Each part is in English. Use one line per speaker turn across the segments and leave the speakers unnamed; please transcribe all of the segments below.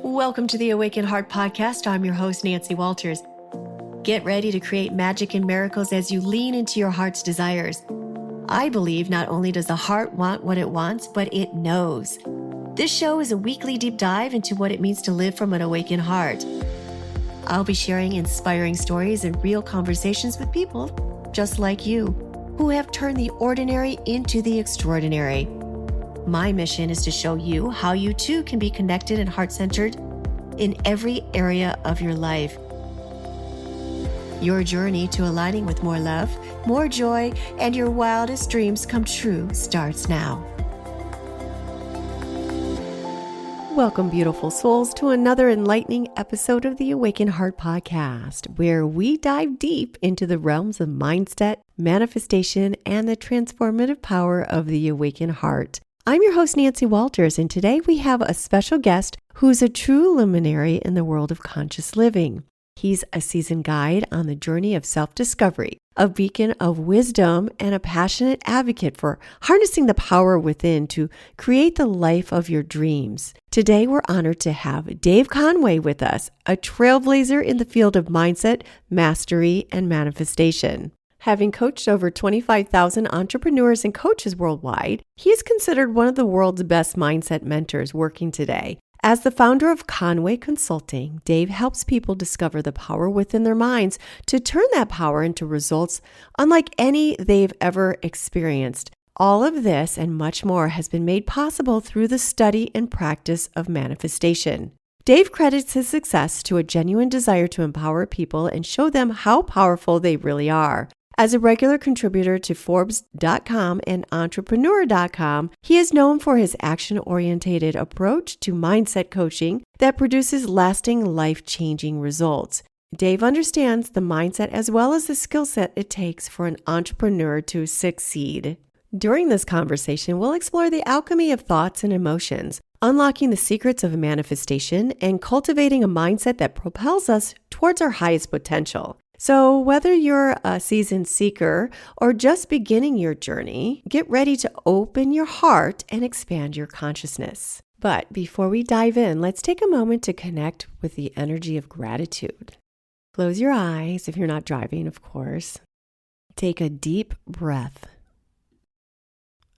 Welcome to the Awaken Heart Podcast. I'm your host, Nancy Walters. Get ready to create magic and miracles as you lean into your heart's desires. I believe not only does the heart want what it wants, but it knows. This show is a weekly deep dive into what it means to live from an awakened heart. I'll be sharing inspiring stories and real conversations with people just like you, who have turned the ordinary into the extraordinary. My mission is to show you how you too can be connected and heart-centered in every area of your life. Your journey to aligning with more love, more joy, and your wildest dreams come true starts now. Welcome, beautiful souls, to another enlightening episode of the Awaken Heart Podcast, where we dive deep into the realms of mindset, manifestation, and the transformative power of the awakened heart. I'm your host, Nancy Walters, and today we have a special guest who's a true luminary in the world of conscious living. He's a seasoned guide on the journey of self-discovery, a beacon of wisdom, and a passionate advocate for harnessing the power within to create the life of your dreams. Today, we're honored to have Dave Conway with us, a trailblazer in the field of mindset, mastery, and manifestation. Having coached over 25,000 entrepreneurs and coaches worldwide, he is considered one of the world's best mindset mentors working today. As the founder of Conway Consulting, Dave helps people discover the power within their minds to turn that power into results unlike any they've ever experienced. All of this and much more has been made possible through the study and practice of manifestation. Dave credits his success to a genuine desire to empower people and show them how powerful they really are. As a regular contributor to Forbes.com and Entrepreneur.com, he is known for his action-oriented approach to mindset coaching that produces lasting, life-changing results. Dave understands the mindset as well as the skill set it takes for an entrepreneur to succeed. During this conversation, we'll explore the alchemy of thoughts and emotions, unlocking the secrets of manifestation, and cultivating a mindset that propels us towards our highest potential. So whether you're a seasoned seeker or just beginning your journey, get ready to open your heart and expand your consciousness. But before we dive in, let's take a moment to connect with the energy of gratitude. Close your eyes if you're not driving, of course. Take a deep breath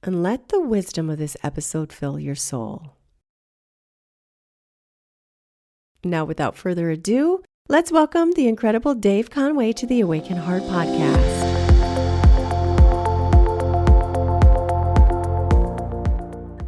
and let the wisdom of this episode fill your soul. Now, without further ado, let's welcome the incredible Dave Conway to the Awaken Heart Podcast.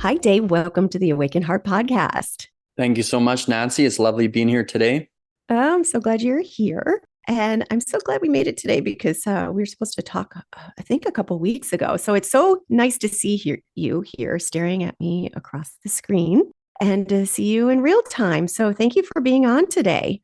Hi, Dave. Welcome to the Awaken Heart Podcast.
Thank you so much, Nancy. It's lovely being here today.
I'm so glad you're here. And I'm so glad we made it today because we were supposed to talk, I think, a couple weeks ago. So it's so nice to see you here staring at me across the screen and to see you in real time. So thank you for being on today.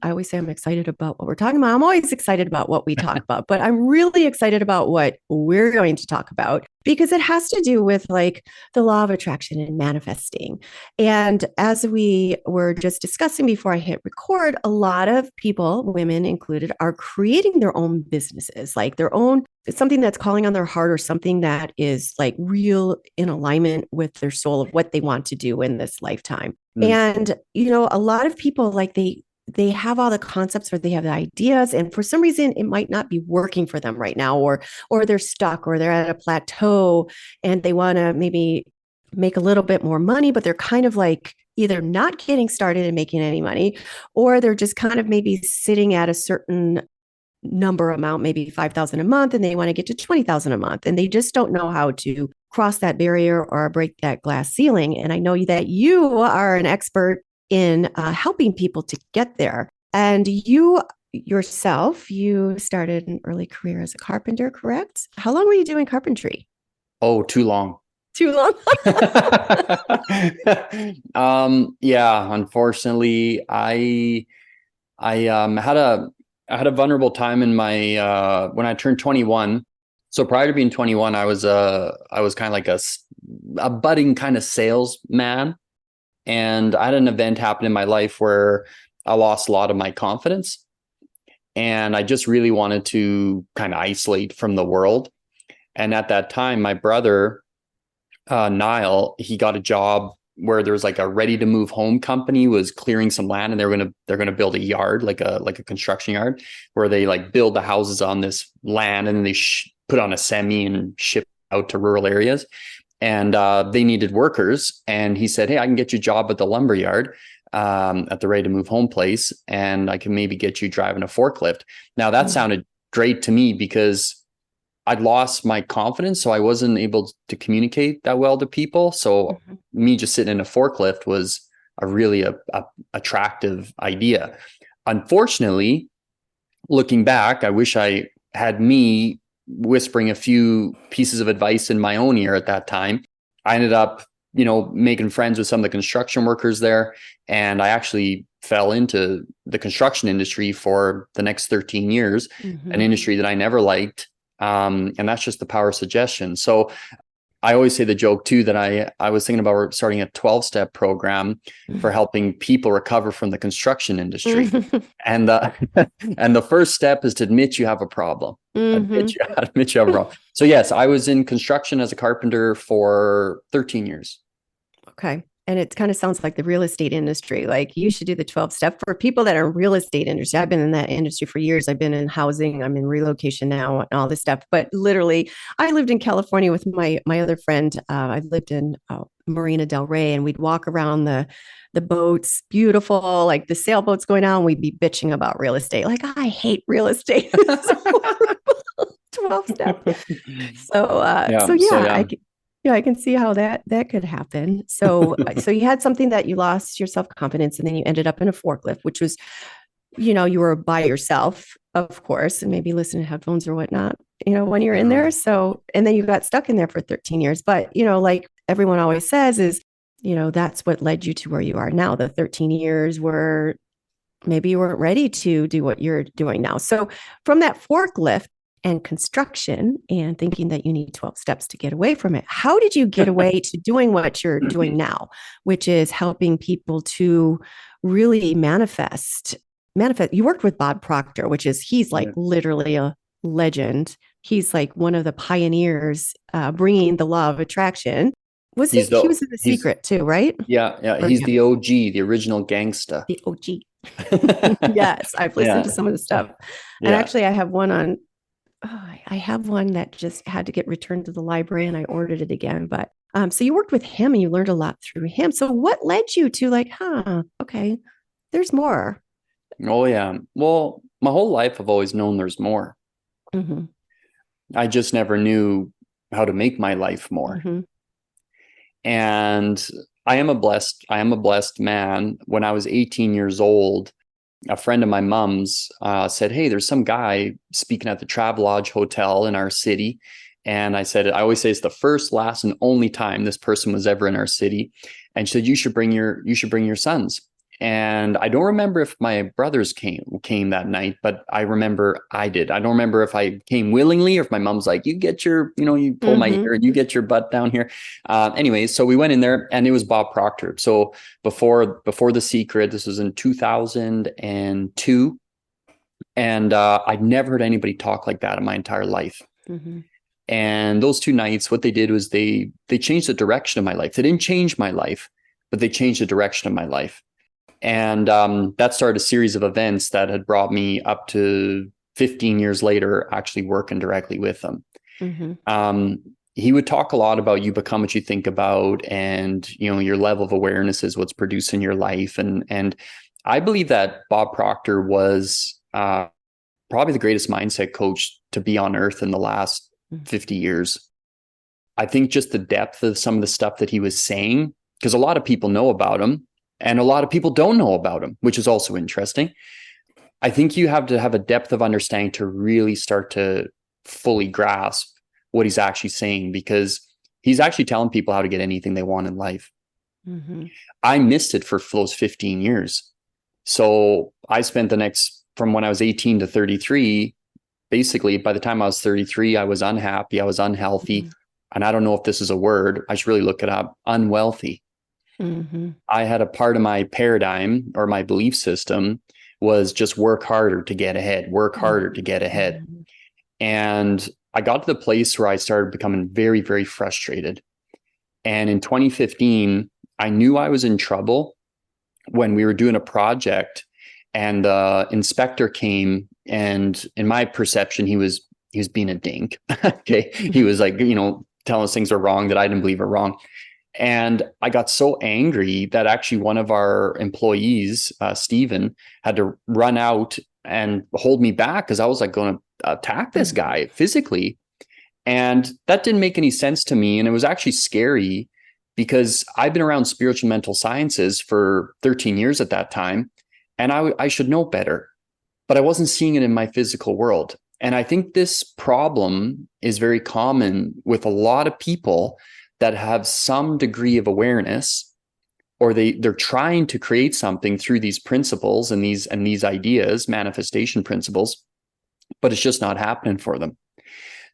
I always say I'm excited about what we're talking about. I'm always excited about what we talk about, but I'm really excited about what we're going to talk about because it has to do with like the law of attraction and manifesting. And as we were just discussing before I hit record, a lot of people, women included, are creating their own businesses, like their own, something that's calling on their heart or something that is like real in alignment with their soul of what they want to do in this lifetime. And, you know, a lot of people like they have all the concepts or they have the ideas, and for some reason it might not be working for them right now, or they're stuck, or they're at a plateau and they want to maybe make a little bit more money, but they're kind of like either not getting started and making any money, or they're just kind of maybe sitting at a certain number amount, maybe 5,000 a month, and they want to get to 20,000 a month, and they just don't know how to cross that barrier or break that glass ceiling. And I know that you are an expert in helping people to get there. And you yourself, you started an early career as a carpenter, correct? How long were you doing carpentry?
Oh, too long.
Too long?
Yeah, unfortunately, I had a vulnerable time in my when I turned 21. So prior to being 21, I was kind of like a budding kind of salesman. And I had an event happen in my life where I lost a lot of my confidence. And I just really wanted to kind of isolate from the world. And at that time, my brother, Niall, he got a job where there was like a ready to move home company was clearing some land, and they're gonna build a yard, like a construction yard, where they like build the houses on this land, and then they put on a semi and ship out to rural areas. And they needed workers, and he said, "Hey, I can get you a job at the lumber yard, at the ready to move home place, and I can maybe get you driving a forklift." Now that sounded great to me because I'd lost my confidence, so I wasn't able to communicate that well to people. So me just sitting in a forklift was a really attractive idea. Unfortunately, looking back, I wish I had me whispering a few pieces of advice in my own ear at that time. I ended up, making friends with some of the construction workers there. And I actually fell into the construction industry for the next 13 years, an industry that I never liked. And that's just the power of suggestion. So I always say the joke too, that I was thinking about starting a 12-step program for helping people recover from the construction industry. And and the first step is to admit you have a problem. Admit you have a problem. So yes, I was in construction as a carpenter for 13 years.
Okay. And it kind of sounds like the real estate industry. Like you should do the 12-step for people that are in real estate industry. I've been in that industry for years. I've been in housing. I'm in relocation now and all this stuff. But literally, I lived in California with my other friend. I lived in Marina Del Rey, and we'd walk around the boats, beautiful, like the sailboats going on. We'd be bitching about real estate. Like, I hate real estate. 12-step. I can see how that could happen. So you had something that you lost your self-confidence, and then you ended up in a forklift, which was, you were by yourself, of course, and maybe listening to headphones or whatnot, when you're in there. So, and then you got stuck in there for 13 years. But, like everyone always says is, that's what led you to where you are now. The 13 years were maybe you weren't ready to do what you're doing now. So from that forklift and construction and thinking that you need 12 steps to get away from it, how did you get away to doing what you're doing now, which is helping people to really manifest? You worked with Bob Proctor, he's like literally a legend. He's like one of the pioneers bringing the law of attraction. He was in The Secret too, right?
Yeah. He's the OG, the original gangsta.
The OG. Yes, I've listened to some of the stuff. And actually I have one on, I have one that just had to get returned to the library, and I ordered it again. But so you worked with him and you learned a lot through him. So what led you to okay, there's more?
Oh yeah. Well, my whole life I've always known there's more. I just never knew how to make my life more. And I am a blessed man. When I was 18 years old, a friend of my mom's said, "Hey, there's some guy speaking at the Travelodge Hotel in our city." And I always say it's the first, last, and only time this person was ever in our city. And she said, you should bring your sons. And I don't remember if my brothers came that night, but I remember I did. I don't remember if I came willingly or if my mom's like, you pull my ear and you get your butt down here. Anyway, so we went in there, and it was Bob Proctor. So before The Secret, this was in 2002. And I'd never heard anybody talk like that in my entire life. And those 2 nights, what they did was they changed the direction of my life. They didn't change my life, but they changed the direction of my life. And that started a series of events that had brought me up to 15 years later, actually working directly with them. He would talk a lot about you become what you think about, and your level of awareness is what's producing your life. And I believe that Bob Proctor was probably the greatest mindset coach to be on earth in the last 50 years. I think just the depth of some of the stuff that he was saying, because a lot of people know about him, and a lot of people don't know about him, which is also interesting. I think you have to have a depth of understanding to really start to fully grasp what he's actually saying, because he's actually telling people how to get anything they want in life. I missed it for those 15 years. So I spent from when I was 18 to 33, basically by the time I was 33, I was unhappy, I was unhealthy. And I don't know if this is a word, I should really look it up, unwealthy. I had a part of my paradigm or my belief system was just work harder to get ahead, And I got to the place where I started becoming very, very frustrated. And in 2015, I knew I was in trouble when we were doing a project and the inspector came, and in my perception, he was being a dink. Okay. He was like, telling us things are wrong that I didn't believe are wrong. And I got so angry that actually one of our employees, Stephen, had to run out and hold me back because I was like going to attack this guy physically. And that didn't make any sense to me. And it was actually scary because I've been around spiritual mental sciences for 13 years at that time. And I should know better, but I wasn't seeing it in my physical world. And I think this problem is very common with a lot of people that have some degree of awareness, or they're trying to create something through these principles and these ideas, manifestation principles, but it's just not happening for them.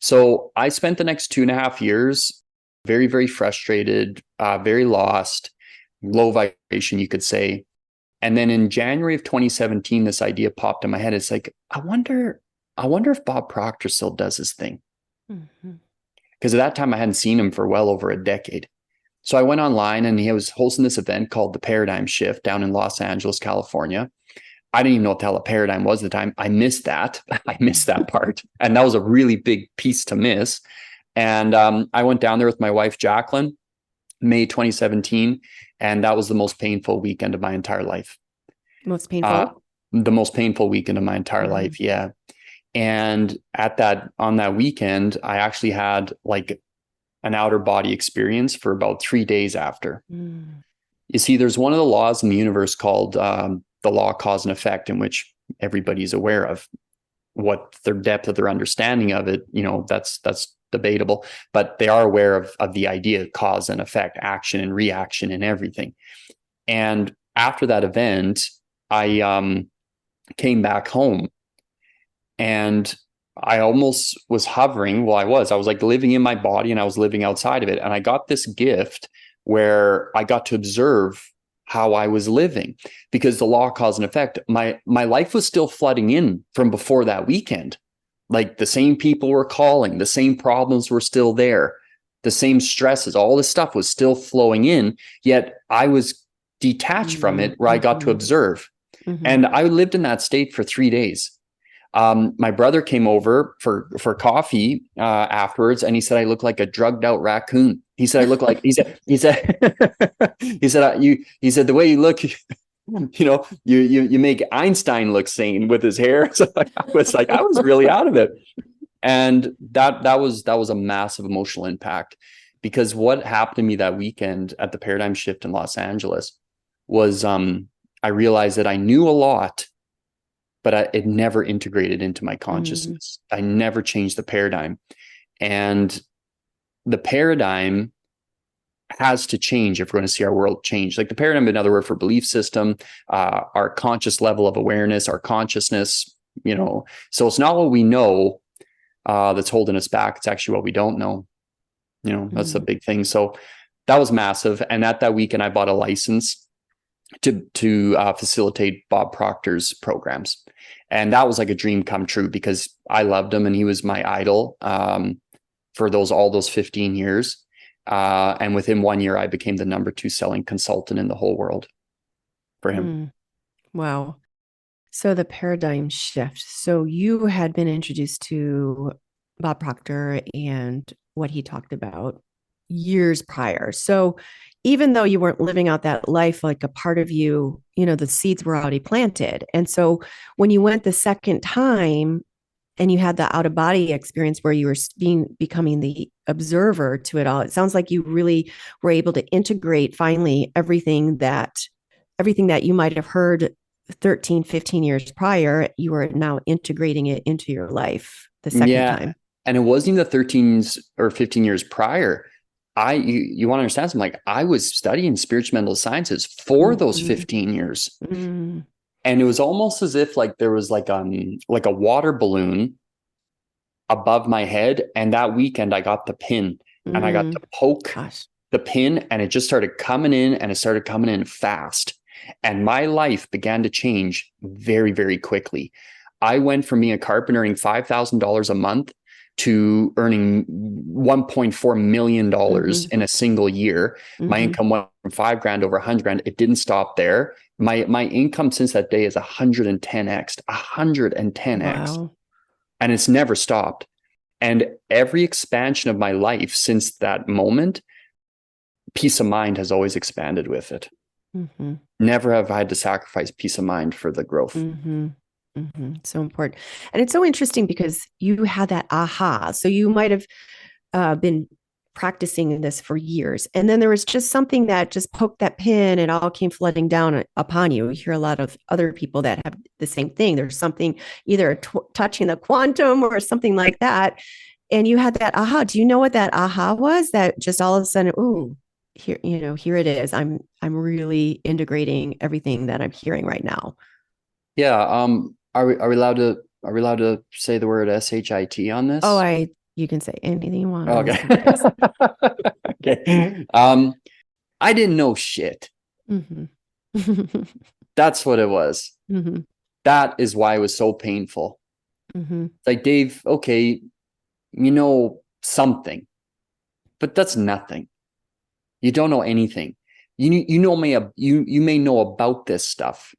So I spent the next 2.5 years very, very frustrated, very lost, low vibration, you could say. And then in January of 2017, this idea popped in my head. It's like, I wonder if Bob Proctor still does his thing. Because at that time I hadn't seen him for well over a decade. So I went online and he was hosting this event called the Paradigm Shift down in Los Angeles, California. I didn't even know what the hell a paradigm was at the time. I missed that. I missed that part. And that was a really big piece to miss. And I went down there with my wife, Jacqueline, May 2017. And that was the most painful weekend of my entire life.
Most painful?
The most painful weekend of my entire life. Yeah. And on that weekend, I actually had like an outer body experience for about 3 days after. You see, there's one of the laws in the universe called the law of cause and effect, in which everybody's aware of. What their depth of their understanding of it, that's debatable, but they are aware of the idea of cause and effect, action and reaction and everything. And after that event, I came back home and I almost was hovering. Well, I was like living in my body and I was living outside of it. And I got this gift where I got to observe how I was living, because the law of cause and effect, my life was still flooding in from before that weekend. Like the same people were calling, the same problems were still there, the same stresses, all this stuff was still flowing in, yet I was detached from it, where I got to observe. And I lived in that state for 3 days. My brother came over for coffee afterwards, and he said I look like a drugged out raccoon. He said I look like he said the way you look, you make Einstein look sane with his hair. So I was really out of it. And that was a massive emotional impact, because what happened to me that weekend at the Paradigm Shift in Los Angeles was I realized that I knew a lot, but it never integrated into my consciousness. I never changed the paradigm. And the paradigm has to change if we're going to see our world change. Like the paradigm, another word for belief system, our conscious level of awareness, our consciousness, so it's not what we know that's holding us back. It's actually what we don't know. That's the big thing. So that was massive. And at that weekend, I bought a license to facilitate Bob Proctor's programs. And that was like a dream come true, because I loved him and he was my idol for all those 15 years. And within 1 year, I became the number 2 selling consultant in the whole world for him.
Wow. So the paradigm shift. So you had been introduced to Bob Proctor and what he talked about years prior. So even though you weren't living out that life, like a part of you, the seeds were already planted. And so when you went the second time and you had the out of body experience where you were becoming the observer to it all, it sounds like you really were able to integrate finally everything that you might have heard 13, 15 years prior, you are now integrating it into your life the second time.
And it wasn't even the 13 or 15 years prior. You want to understand something, like I was studying spiritual mental sciences for those 15 years. And it was almost as if like there was like a water balloon above my head. And that weekend I got the pin and I got to poke the pin, and it just started coming in, and it started coming in fast. And my life began to change very, very quickly. I went from being a carpenter earning $5,000 a month to earning $1.4 million in a single year. My income went from $5,000 over $100,000. It didn't stop there. My income since that day is 110x, 110x.
Wow.
And it's never stopped. And every expansion of my life since that moment, peace of mind has always expanded with it. Never have I had to sacrifice peace of mind for the growth.
So important. And it's so interesting because you had that aha. So you might have been practicing this for years. And then there was just something that just poked that pin and all came flooding down upon you. You hear a lot of other people that have the same thing. There's something either touching the quantum or something like that. And you had that aha. Do you know what that aha was? That just all of a sudden, ooh, here, here it is. I'm really integrating everything that I'm hearing right now.
Yeah. Are we allowed to say the word SHIT on this?
Oh, you can say anything you want.
Okay. Okay. I didn't know shit. That's what it was. That is why it was so painful. Like, Dave, okay, you know something, but that's nothing. You don't know anything. You may know about this stuff,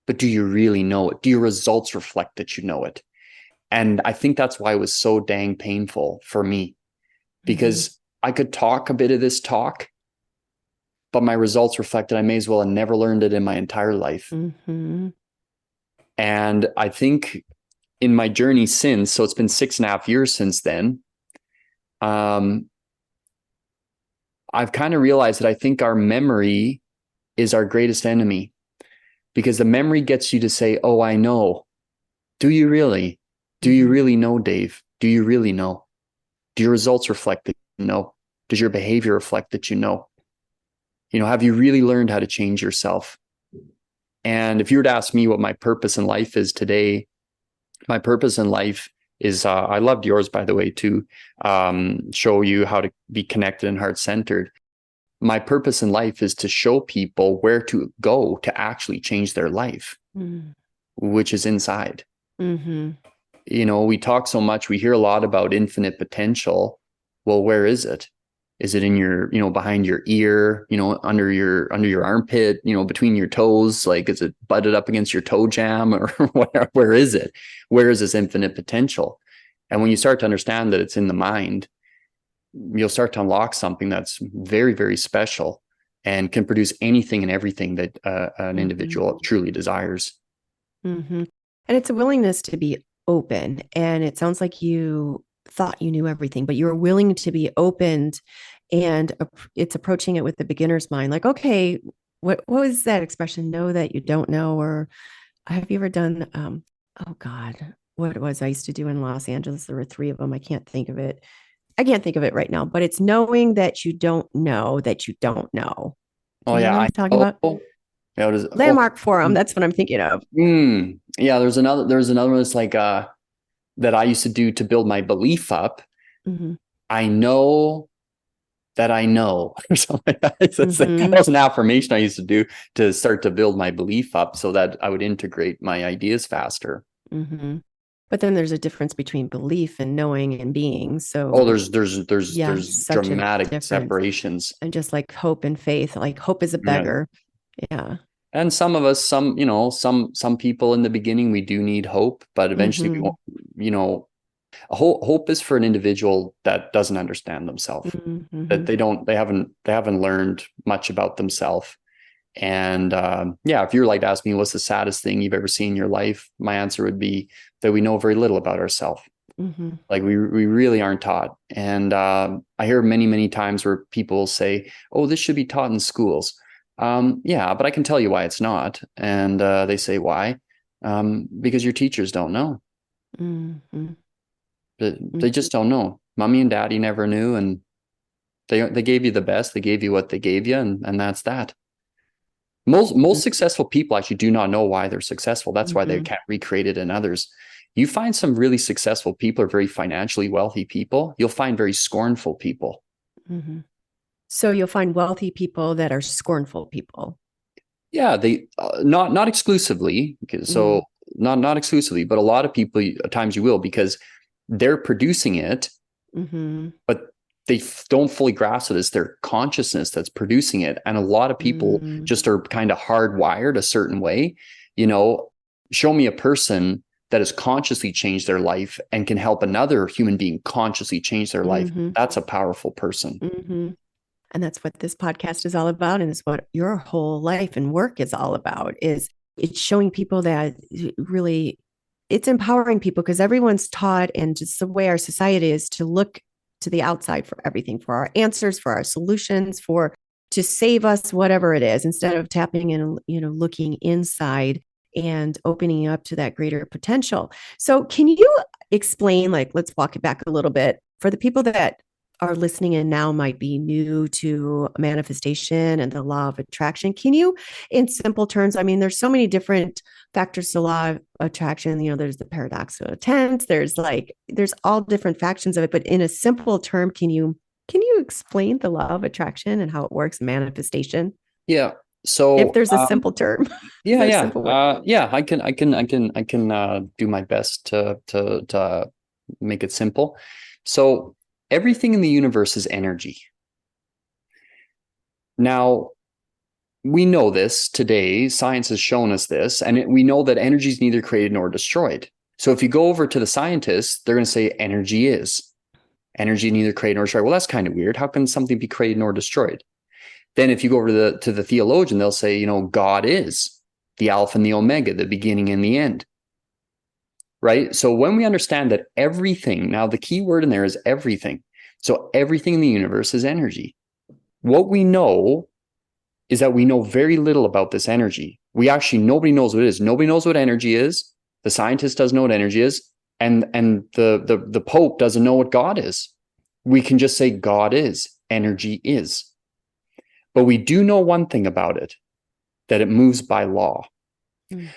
but do you really know it? Do your results reflect that you know it? And I think that's why it was so dang painful for me, because I could talk a bit of this talk, but my results reflected I may as well have never learned it in my entire life. And I think in my journey since, so it's been 6.5 years since then, I've kind of realized that I think our memory is our greatest enemy, because the memory gets you to say, oh, I know. Do you really? Do you really know, Dave? Do you really know? Do your results reflect that you know? Does your behavior reflect that you know? Have you really learned how to change yourself? And if you were to ask me what my purpose in life is today, my purpose in life is, I loved yours, by the way, to show you how to be connected and heart-centered. My purpose in life is to show people where to go to actually change their life, which is inside. We talk so much, we hear a lot about infinite potential. Well, where is it? Is it in your, behind your ear, under your armpit, between your toes? Like, is it butted up against your toe jam, or where is it? Where is this infinite potential? And when you start to understand that it's in the mind, you'll start to unlock something that's very, very special and can produce anything and everything that an individual truly desires.
And it's a willingness to be open. And it sounds like you thought you knew everything, but you're willing to be opened, and it's approaching it with the beginner's mind. Like, okay, what was that expression? Know that you don't know. Or have you ever done, oh God, what it was I used to do in Los Angeles? There were 3 of them. I can't think of it right now, but it's knowing that you don't know that you don't know.
Oh, yeah.
I'm talking about Landmark Forum. That's what I'm thinking of.
Yeah. There's another one that's like, that I used to do to build my belief up. I know that I know, or something like that. That was an affirmation I used to do to start to build my belief up so that I would integrate my ideas faster.
But then there's a difference between belief and knowing and being. So
there's dramatic separations.
And just like hope and faith, like hope is a beggar. Yeah.
And some of us, some people in the beginning, we do need hope, but eventually we won't, hope is for an individual that doesn't understand themselves, that they haven't learned much about themselves. And if you're like to ask me, what's the saddest thing you've ever seen in your life? My answer would be that we know very little about ourselves. Like we really aren't taught. And I hear many, many times where people say, oh, this should be taught in schools. But I can tell you why it's not. And they say, why? Because your teachers don't know. They just don't know. Mommy and daddy never knew. And they gave you the best. They gave you what they gave you. And that's that. Most successful people actually do not know why they're successful. That's why they can't recreate it in others. You find some really successful people are very financially wealthy people. You'll find very scornful people.
So you'll find wealthy people that are scornful people.
Yeah, they not exclusively. So not exclusively, but a lot of people at times you will, because they're producing it, but they don't fully grasp it as their consciousness that's producing it. And a lot of people just are kind of hardwired a certain way. Show me a person that has consciously changed their life and can help another human being consciously change their life. That's a powerful person.
And that's what this podcast is all about. And it's what your whole life and work is all about, is it's showing people that really it's empowering people, because everyone's taught, and just the way our society is, to look to the outside for everything, for our answers, for our solutions, to save us, whatever it is, instead of tapping in, looking inside and opening up to that greater potential. So can you explain, let's walk it back a little bit for the people that are listening and now might be new to manifestation and the law of attraction. Can you, in simple terms, there's so many different factors to law of attraction. There's the paradox of intent. There's all different factions of it, but in a simple term, can you explain the law of attraction and how it works in manifestation?
Yeah. So
if there's a simple term.
I can do my best to make it simple. So everything in the universe is energy. Now, we know this today. Science has shown us this, and we know that energy is neither created nor destroyed. So if you go over to the scientists, they're going to say energy is. Energy neither created nor destroyed. Well, that's kind of weird. How can something be created nor destroyed? Then if you go over to the theologian, they'll say, God is the Alpha and the Omega, the beginning and the end. Right? So when we understand that everything, now the key word in there is everything. So everything in the universe is energy. What we know is that we know very little about this energy. Nobody knows what it is. Nobody knows what energy is. The scientist doesn't know what energy is. And the Pope doesn't know what God is. We can just say God is, energy is. But we do know one thing about it, that it moves by law.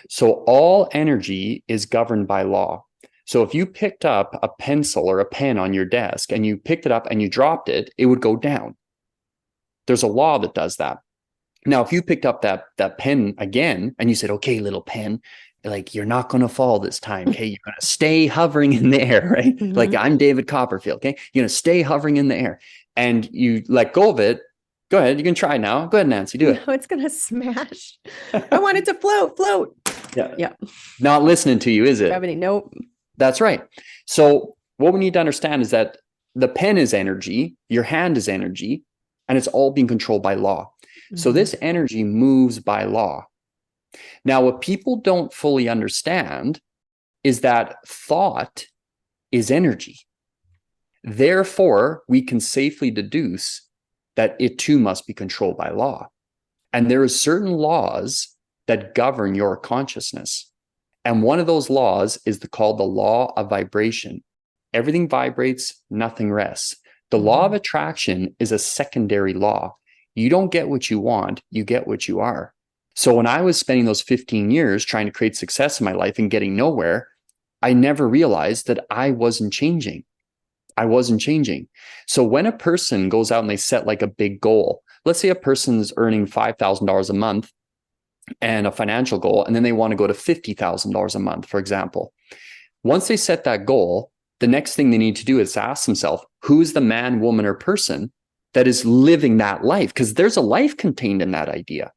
So all energy is governed by law. So if you picked up a pencil or a pen on your desk and you picked it up and you dropped it, it would go down. There's a law that does that. Now, if you picked up that pen again and you said, okay, little pen, you're not going to fall this time. Okay. You're going to stay hovering in the air, right? Like I'm David Copperfield. Okay. You're going to stay hovering in the air and you let go of it. Go ahead. You can try now. Go ahead, Nancy. Do it.
No, it's going to smash. I want it to float.
Yeah. Not listening to you, is it?
Gravity. Nope.
That's right. So what we need to understand is that the pen is energy, your hand is energy, and it's all being controlled by law. So this energy moves by law. Now, what people don't fully understand is that thought is energy. Therefore, we can safely deduce that it too must be controlled by law. And there are certain laws that govern your consciousness. And one of those laws is called the law of vibration. Everything vibrates, nothing rests. The law of attraction is a secondary law. You don't get what you want, you get what you are. So when I was spending those 15 years trying to create success in my life and getting nowhere, I never realized that I wasn't changing. So when a person goes out and they set a big goal, let's say a person's earning $5,000 a month and a financial goal, and then they want to go to $50,000 a month, for example. Once they set that goal, the next thing they need to do is ask themselves, who's the man, woman, or person that is living that life? Because there's a life contained in that idea.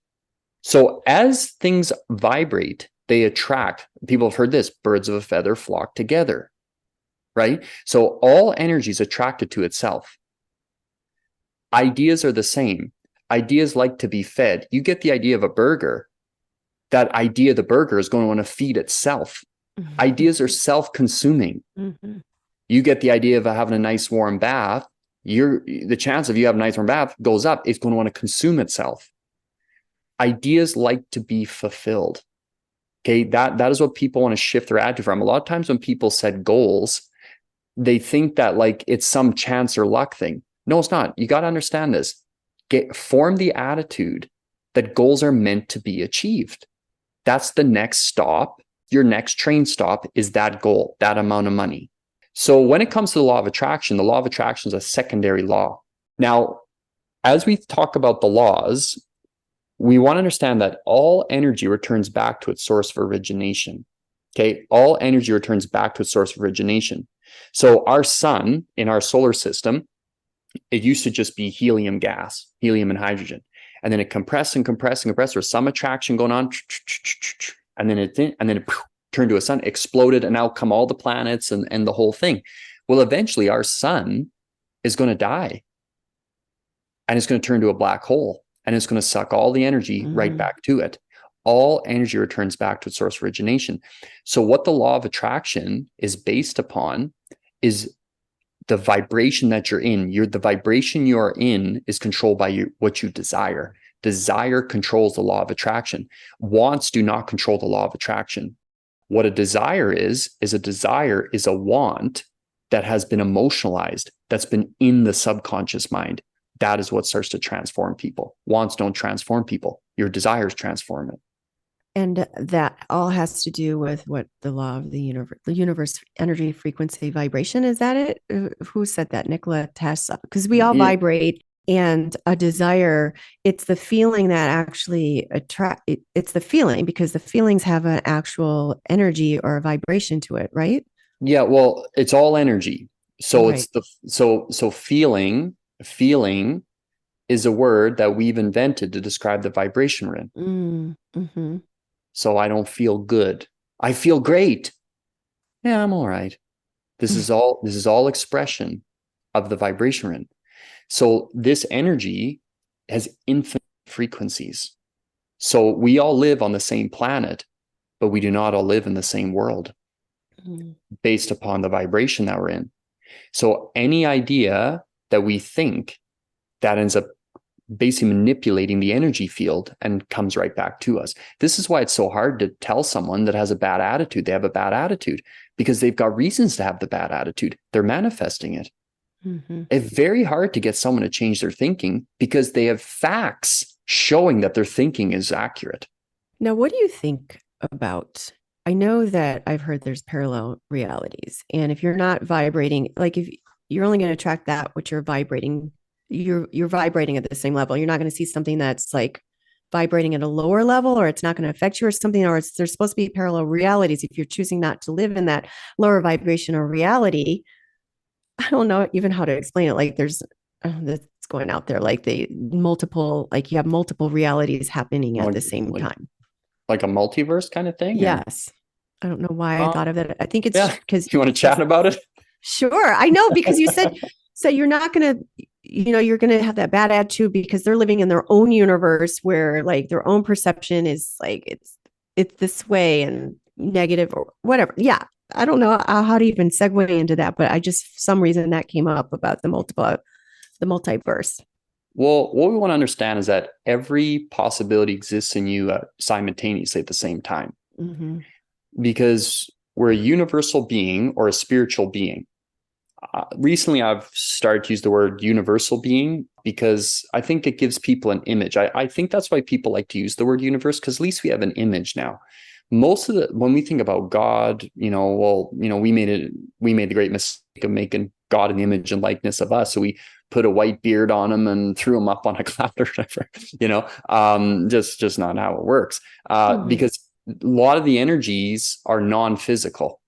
So as things vibrate, they attract. People have heard this, birds of a feather flock together, right? So all energy is attracted to itself. Ideas are the same. Ideas like to be fed. You get the idea of a burger. That idea, the burger, is going to want to feed itself. Ideas are self-consuming. You get the idea of having a nice warm bath. The chance of you having a nice warm bath goes up. It's going to want to consume itself. Ideas like to be fulfilled. Okay, that is what people want to shift their attitude from. A lot of times when people set goals, they think that it's some chance or luck thing. No, it's not. You got to understand this. Form the attitude that goals are meant to be achieved. That's the next stop. Your next train stop is that goal, that amount of money. So when it comes to the law of attraction is a secondary law. Now, as we talk about the laws, we want to understand that all energy returns back to its source of origination. Okay, all energy returns back to its source of origination. So our sun in our solar system, it used to just be helium gas, helium and hydrogen. And then it compressed and compressed and compressed. There's some attraction going on. And then it turned to a sun, exploded, and out come all the planets and the whole thing. Well, eventually our sun is going to die. And it's going to turn to a black hole. And it's going to suck all the energy right back to it. All energy returns back to its source of origination. So what the law of attraction is based upon is the vibration that you're in. The vibration you are in is controlled by what you desire. Desire controls the law of attraction. Wants do not control the law of attraction. What a desire is a want that has been emotionalized, that's been in the subconscious mind. That is what starts to transform people. Wants don't transform people. Your desires transform it.
And that all has to do with what the law of the universe, energy, frequency, vibration. Is that it? Who said that? Nikola Tesla. Because we all vibrate, and a desire, it's the feeling that actually it's the feeling, because the feelings have an actual energy or a vibration to it, right?
Yeah, well, it's all energy. So right. So feeling is a word that we've invented to describe the vibration we're in. Mm-hmm. So I don't feel good. I feel great. Yeah, I'm all right. This is all expression of the vibration we're in. So this energy has infinite frequencies. So we all live on the same planet, but we do not all live in the same world based upon the vibration that we're in. So any idea that we think, that ends up basically manipulating the energy field and comes right back to us. This is why it's so hard to tell someone that has a bad attitude they have a bad attitude, because they've got reasons to have the bad attitude. They're manifesting it. It's very hard to get someone to change their thinking because they have facts showing that their thinking is accurate.
Now, what do you think about, I know that I've heard there's parallel realities, and if you're not vibrating, like if you're only going to attract that which you're vibrating, you're vibrating at the same level. You're not going to see something that's like vibrating at a lower level, or it's not going to affect you or something, or there's supposed to be parallel realities. If you're choosing not to live in that lower vibration or reality, I don't know even how to explain it. Like there's that's going out there, like you have multiple realities happening at the same time.
Like a multiverse kind of thing?
Yes. I don't know why I thought of it. I think it's because
you want to chat about it?
Sure. I know, because you said, so you're not going to, you're going to have that bad attitude because they're living in their own universe where like their own perception is like, it's this way and negative or whatever. Yeah. I don't know how to even segue into that, but I just, for some reason that came up about the multiverse.
Well, what we want to understand is that every possibility exists in you simultaneously at the same time, because we're a universal being or a spiritual being. Recently, I've started to use the word universal being because I think it gives people an image. I think that's why people like to use the word universe, because at least we have an image now. When we think about God, we made the great mistake of making God in the image and likeness of us. So we put a white beard on him and threw him up on a cloud or whatever, just not how it works. Because a lot of the energies are non-physical.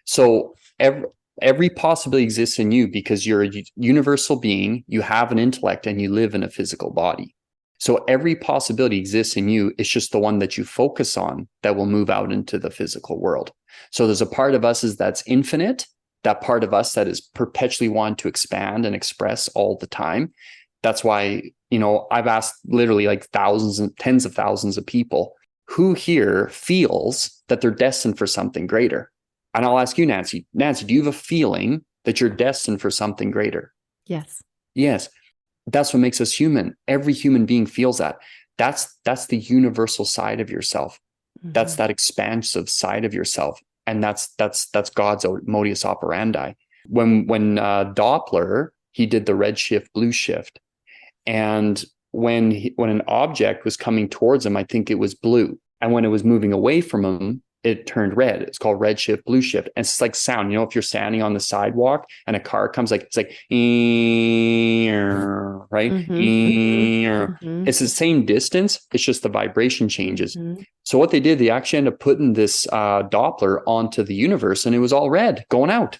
So every possibility exists in you because you're a universal being, you have an intellect, and you live in a physical body. So every possibility exists in you. It's just the one that you focus on that will move out into the physical world. So there's a part of us that's infinite, that part of us that is perpetually wanting to expand and express all the time. That's why, I've asked literally like thousands and tens of thousands of people who here feels that they're destined for something greater. And I'll ask you, Nancy. Nancy, do you have a feeling that you're destined for something greater?
Yes.
Yes. That's what makes us human. Every human being feels that. That's the universal side of yourself. That's that expansive side of yourself. And that's God's modus operandi. When Doppler, he did the red shift, blue shift. And when an object was coming towards him, I think it was blue. And when it was moving away from him, it turned red. It's called red shift, blue shift. And it's like sound. If you're standing on the sidewalk and a car comes, it's like, right? It's the same distance. It's just the vibration changes. So what they did, they actually ended up putting this Doppler onto the universe, and it was all red going out.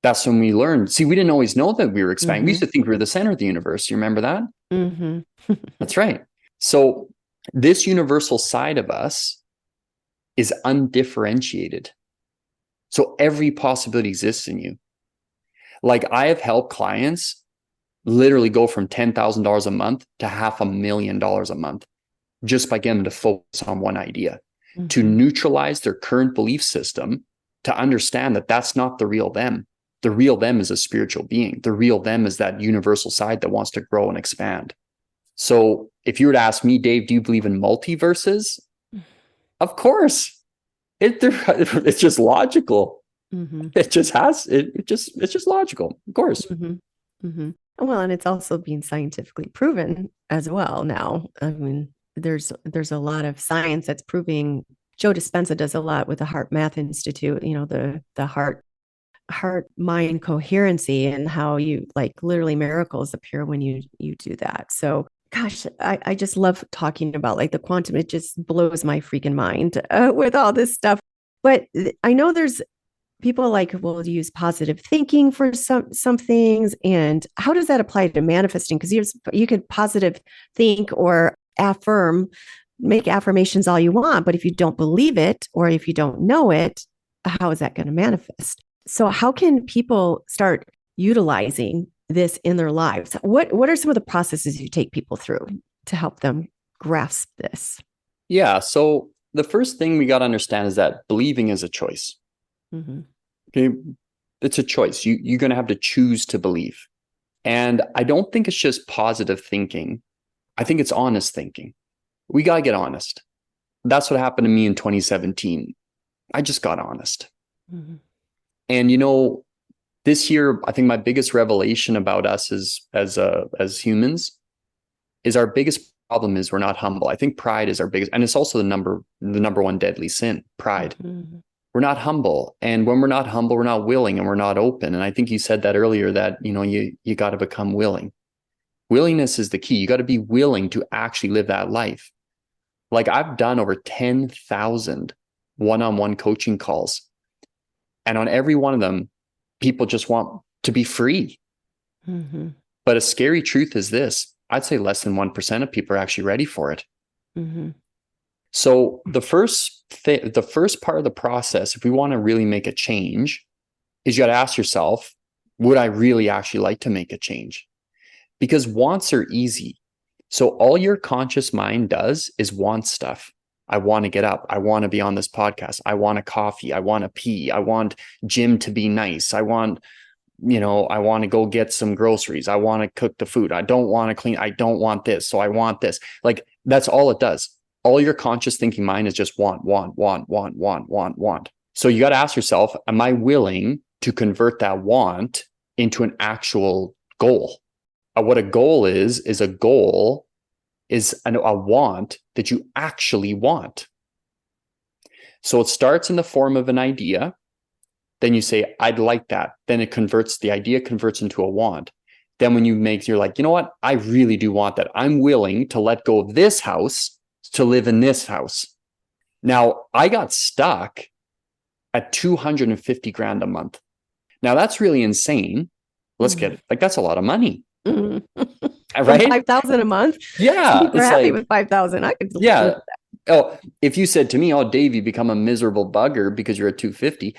That's when we learned. See, we didn't always know that we were expanding. We used
Mm-hmm.
to think we were the center of the universe. You remember that?
Mm-hmm.
That's right. So this universal side of us is undifferentiated. So every possibility exists in you. Like I have helped clients literally go from $10,000 a month to $500,000 a month just by getting them to focus on one idea, to
Mm-hmm.
neutralize their current belief system, to understand that that's not the real them. The real them is a spiritual being. The real them is that universal side that wants to grow and expand. So if you were to ask me, Dave, do you believe in multiverses? Of course. It's just logical.
Mm-hmm.
It's just logical. Of course.
Mm-hmm. Mm-hmm. Well, and it's also being scientifically proven as well now. I mean, there's a lot of science that's proving. Joe Dispenza does a lot with the Heart Math Institute, the heart mind coherency, and how you like literally miracles appear when you do that. So gosh, I just love talking about like the quantum. It just blows my freaking mind with all this stuff. But I know there's people like will use positive thinking for some things. And how does that apply to manifesting? Because you could positive think or make affirmations all you want, but if you don't believe it or if you don't know it, how is that going to manifest? So how can people start utilizing this in their lives? What are some of the processes you take people through to help them grasp this?
Yeah. So the first thing we got to understand is that believing is a choice.
Mm-hmm.
Okay. It's a choice. You're going to have to choose to believe. And I don't think it's just positive thinking. I think it's honest thinking. We got to get honest. That's what happened to me in 2017. I just got honest.
Mm-hmm.
And this year, I think my biggest revelation about us as humans is our biggest problem is we're not humble. I think pride is our biggest, and it's also the number one deadly sin, pride.
Mm-hmm.
We're not humble. And when we're not humble, we're not willing and we're not open. And I think you said that earlier that, you got to become willing. Willingness is the key. You got to be willing to actually live that life. Like I've done over 10,000 one-on-one coaching calls. And on every one of them, people just want to be free.
Mm-hmm.
But a scary truth is this. I'd say less than 1% of people are actually ready for it.
Mm-hmm.
So the first part of the process, if we want to really make a change, is you got to ask yourself, would I really actually like to make a change? Because wants are easy. So all your conscious mind does is want stuff. I want to get up. I want to be on this podcast. I want a coffee. I want to pee. I want Jim to be nice. I want to go get some groceries. I want to cook the food. I don't want to clean. I don't want this. So I want this. Like that's all it does. All your conscious thinking mind is just want. So you got to ask yourself, am I willing to convert that want into an actual goal? What a goal is a goal is a want that you actually want. So it starts in the form of an idea. Then you say, I'd like that. Then the idea converts into a want. Then when you're like, you know what? I really do want that. I'm willing to let go of this house to live in this house. Now I got stuck at 250 grand a month. Now that's really insane. Let's get it. Like that's a lot of money.
Mm-hmm.
Right?
5,000 a month.
Yeah.
People are happy with 5,000. I could live with that.
Oh, if you said to me, oh, Dave, you become a miserable bugger because you're at 250,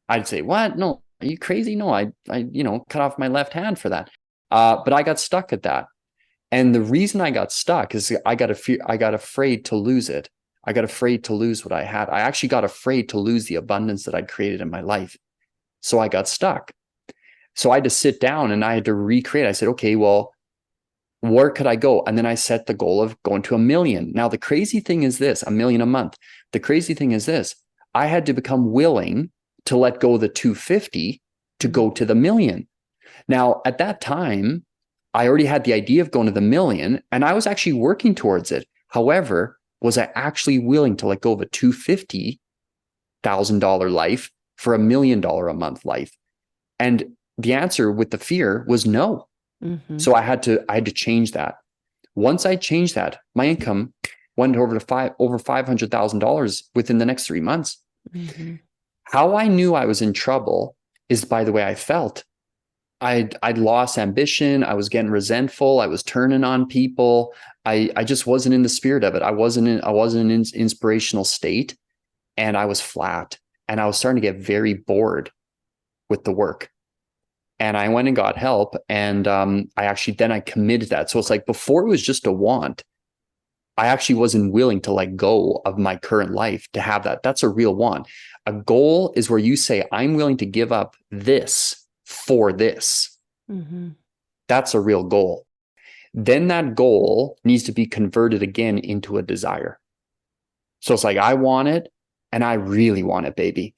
I'd say, what? No, are you crazy? No, I cut off my left hand for that. But I got stuck at that. And the reason I got stuck is I got afraid to lose it. I got afraid to lose what I had. I actually got afraid to lose the abundance that I'd created in my life. So I got stuck. So I had to sit down and I had to recreate. I said, okay, well, where could I go? And then I set the goal of going to 1 million. Now, the crazy thing is this, 1 million a month. The crazy thing is this, I had to become willing to let go of the 250 to go to the 1 million. Now, at that time, I already had the idea of going to the 1 million and I was actually working towards it. However, was I actually willing to let go of a $250,000 life for $1 million a month life? And the answer with the fear was no. Mm-hmm. So I had to change that. Once I changed that, my income went over $500,000 within the next 3 months. Mm-hmm. How I knew I was in trouble is by the way I felt. I'd lost ambition. I was getting resentful. I was turning on people. I just wasn't in the spirit of it. I wasn't in an inspirational state, and I was flat, and I was starting to get very bored with the work. And I went and got help, and I committed that. So it's like, before it was just a want, I actually wasn't willing to let go of my current life to have that. That's a real want. A goal is where you say, I'm willing to give up this for this.
Mm-hmm.
That's a real goal. Then that goal needs to be converted again into a desire. So it's like, I want it, and I really want it, baby.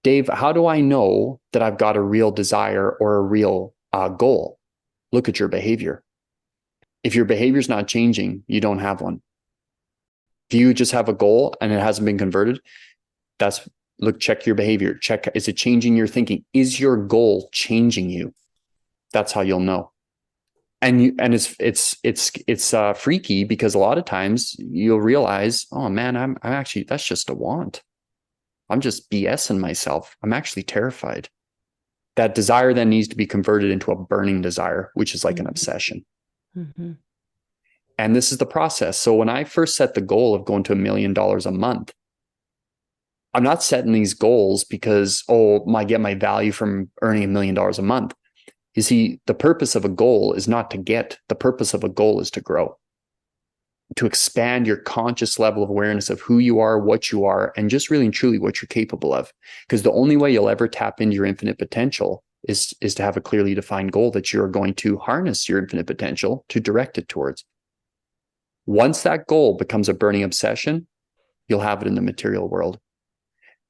Dave, how do I know that I've got a real desire or a real goal? Look at your behavior. If your behavior is not changing, you don't have one. If you just have a goal and it hasn't been converted, check your behavior. Check, is it changing your thinking? Is your goal changing you? That's how you'll know. And it's freaky, because a lot of times you'll realize, oh man, I'm actually, that's just a want. I'm just BSing myself. I'm actually terrified. That desire then needs to be converted into a burning desire, which is like an obsession.
Mm-hmm.
And this is the process. So when I first set the goal of going to $1 million a month, I'm not setting these goals because, I get my value from earning $1 million a month. You see, the purpose of a goal is not to get. The purpose of a goal is to grow, to expand your conscious level of awareness of who you are, what you are, and just really and truly what you're capable of. Because the only way you'll ever tap into your infinite potential is to have a clearly defined goal that you're going to harness your infinite potential to direct it towards. Once that goal becomes a burning obsession, you'll have it in the material world.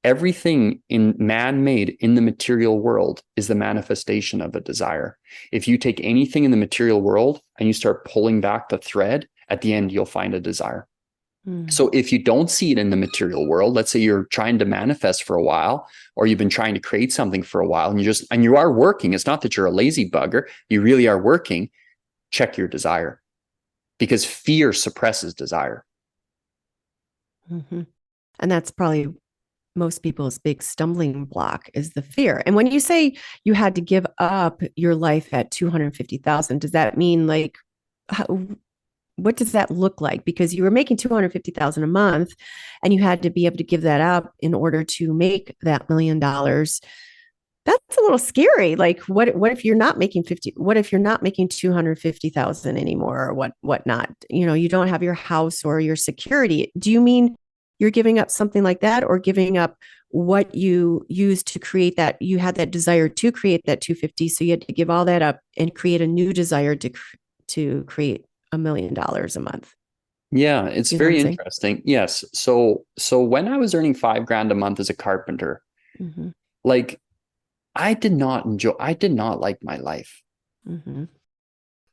Everything in man-made in the material world is the manifestation of a desire. If you take anything in the material world and you start pulling back the thread, at the end, you'll find a desire. So if you don't see it in the material world, let's say you're trying to manifest for a while, or you've been trying to create something for a while, and you are working. It's not that you're a lazy bugger. You really are working. Check your desire, because fear suppresses desire.
Mm-hmm. And that's probably most people's big stumbling block, is the fear. And when you say you had to give up your life at 250,000, does that mean like, what does that look like? Because you were making 250,000 a month, and you had to be able to give that up in order to make that $1 million. That's a little scary. Like, what if you're not making 50? What if you're not making 250,000 anymore, or what not? You don't have your house or your security. Do you mean you're giving up something like that, or giving up what you used to create that? You had that desire to create that 250, so you had to give all that up and create a new desire to create $1 million a month.
Yeah, it's very interesting. Yes. So when I was earning $5,000 a month as a carpenter,
mm-hmm.
like, I did not like my life.
Mm-hmm.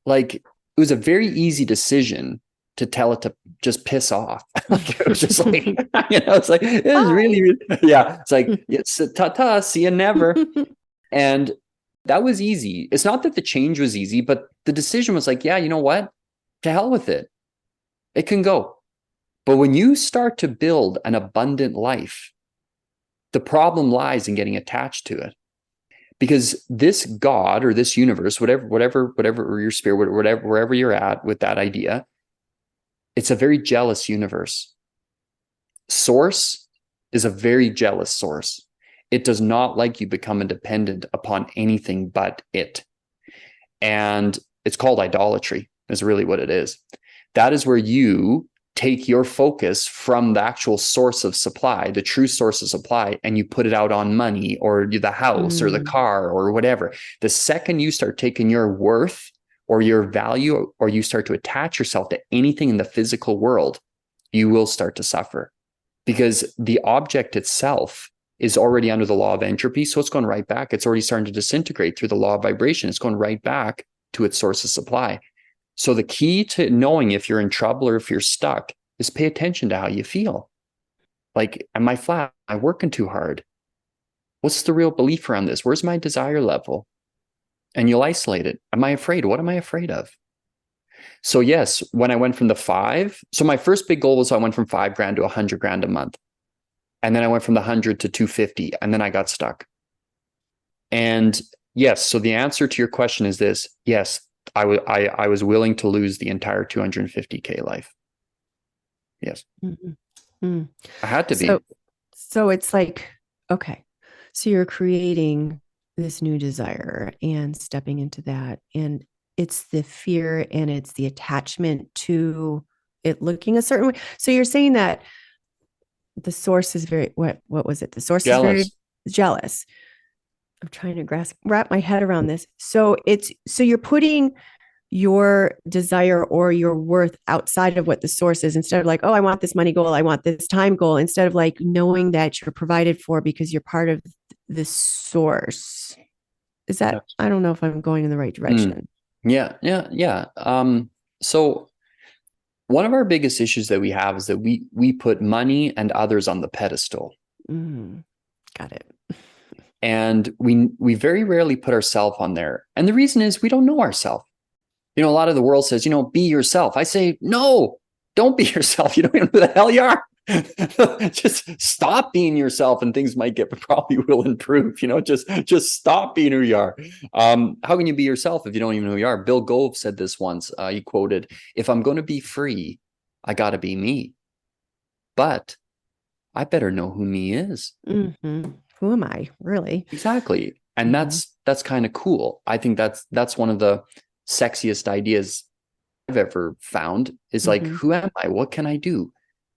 Like, it was a very easy decision to tell it to just piss off. Like, it was just like, it's like, it was really, yeah. It's like, it's ta-ta, see you never. And that was easy. It's not that the change was easy, but the decision was like, yeah, you know what? To hell with it. It can go. But when you start to build an abundant life, the problem lies in getting attached to it. Because this God or this universe, whatever your spirit, wherever you're at with that idea, it's a very jealous universe. Source is a very jealous source. It does not like you becoming dependent upon anything but it. And it's called idolatry, is really what it is. That is where you take your focus from the actual source of supply, the true source of supply, and you put it out on money or the house or the car or whatever. The second you start taking your worth or your value, or you start to attach yourself to anything in the physical world, you will start to suffer, because the object itself is already under the law of entropy. So it's going right back. It's already starting to disintegrate through the law of vibration. It's going right back to its source of supply. So the key to knowing if you're in trouble or if you're stuck is pay attention to how you feel. Like, am I flat? Am I working too hard? What's the real belief around this? Where's my desire level? And you'll isolate it. Am I afraid? What am I afraid of? So yes, when I went from so my first big goal was I went from $5,000 to $100,000 a month. And then I went from the 100 to 250, and then I got stuck. And yes, so the answer to your question is this. Yes, I was willing to lose the entire 250K life. Yes.
Mm-hmm.
I had to
So,
be.
so it's like, okay, so you're creating this new desire and stepping into that. And it's the fear and it's the attachment to it looking a certain way. So you're saying that the source is very, what was it? The source is very
Jealous.
jealous. I'm trying to wrap my head around this. So you're putting your desire or your worth outside of what the source is, instead of like, oh, I want this money goal, I want this time goal, instead of like knowing that you're provided for because you're part of the source. Is that, I don't know if I'm going in the right direction.
Yeah. So one of our biggest issues that we have is that we put money and others on the pedestal.
Got it.
And we very rarely put ourselves on there. And the reason is we don't know ourselves. A lot of the world says, be yourself. I say, no, don't be yourself. You don't even know who the hell you are. Just stop being yourself and things might probably will improve. Just stop being who you are. How can you be yourself if you don't even know who you are? Bill Gove said this once. He quoted, if I'm going to be free, I got to be me. But I better know who me is.
Mm-hmm. Who am I, really?
Exactly. And that's kind of cool. I think that's one of the sexiest ideas I've ever found is like, who am I? What can I do?